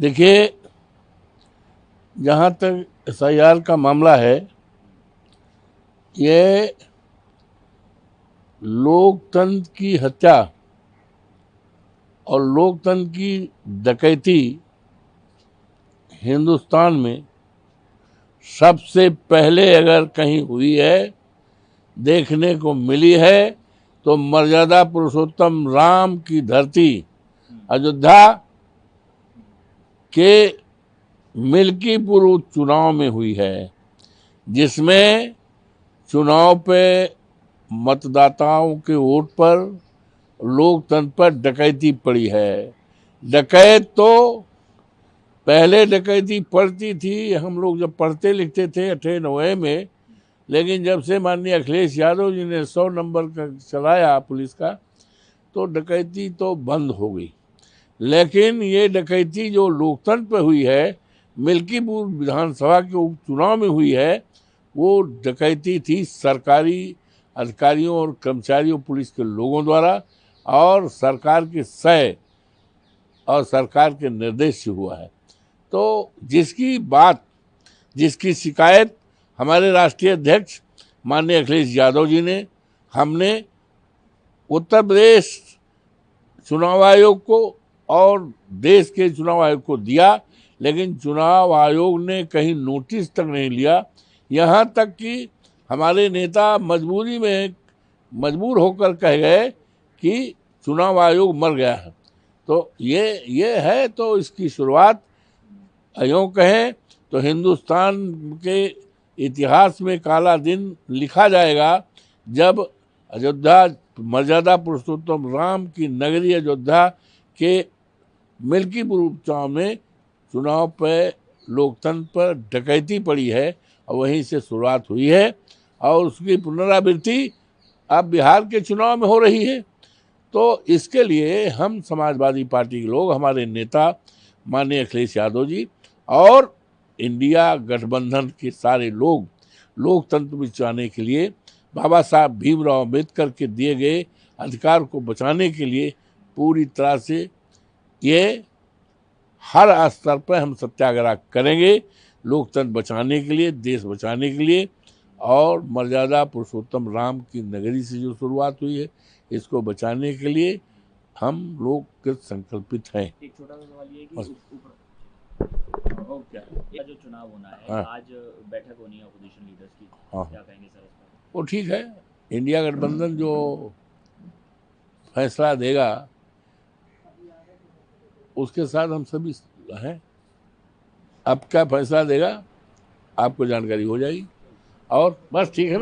देखिए, जहाँ तक एसआईआर का मामला है, ये लोकतंत्र की हत्या और लोकतंत्र की डकैती हिंदुस्तान में सबसे पहले अगर कहीं हुई है, देखने को मिली है, तो मर्यादा पुरुषोत्तम राम की धरती अयोध्या के मिल्कीपुर चुनाव में हुई है, जिसमें चुनाव पे मतदाताओं के वोट पर लोकतंत्र पर डकैती पड़ी है। डकैत तो पहले डकैती पड़ती थी, हम लोग जब पढ़ते लिखते थे 98 में, लेकिन जब से माननीय अखिलेश यादव जी ने 100 नंबर का चलाया पुलिस का, तो डकैती तो बंद हो गई। लेकिन ये डकैती जो लोकतंत्र पे हुई है, मिल्कीपुर विधानसभा के उपचुनाव में हुई है, वो डकैती थी सरकारी अधिकारियों और कर्मचारियों पुलिस के लोगों द्वारा और सरकार के सय और सरकार के निर्देश से हुआ है। तो जिसकी शिकायत हमारे राष्ट्रीय अध्यक्ष माननीय अखिलेश यादव जी ने, हमने उत्तर प्रदेश चुनाव आयोग को और देश के चुनाव आयोग को दिया, लेकिन चुनाव आयोग ने कहीं नोटिस तक नहीं लिया। यहाँ तक कि हमारे नेता मजबूर होकर कह गए कि चुनाव आयोग मर गया है। तो ये है, तो इसकी शुरुआत यूँ कहें तो हिंदुस्तान के इतिहास में काला दिन लिखा जाएगा, जब अयोध्या मर्यादा पुरुषोत्तम राम की नगरी अयोध्या के मिल्कीपुर उपचुनाव में चुनाव पर लोकतंत्र पर डकैती पड़ी है और वहीं से शुरुआत हुई है और उसकी पुनरावृत्ति अब बिहार के चुनाव में हो रही है। तो इसके लिए हम समाजवादी पार्टी के लोग, हमारे नेता माननीय अखिलेश यादव जी और इंडिया गठबंधन के सारे लोग लोकतंत्र बचाने के लिए, बाबा साहब भीमराव अम्बेडकर के दिए गए अधिकार को बचाने के लिए पूरी तरह से ये हर स्तर पर हम सत्याग्रह करेंगे, लोकतंत्र बचाने के लिए, देश बचाने के लिए। और मर्यादा पुरुषोत्तम राम की नगरी से जो शुरुआत हुई है, इसको बचाने के लिए हम लोग कृत संकल्पित हैं। एक छोटा सा सवाल ये है कि क्या जो चुनाव होना है, हाँ। आज बैठक होनी है अपोजिशन लीडर्स की, हाँ, क्या कहेंगे सर इस पर? वो ठीक है, इंडिया गठबंधन जो फैसला देगा उसके साथ हम सभी हैं। अब क्या फैसला देगा आपको जानकारी हो जाएगी, और बस ठीक है ना।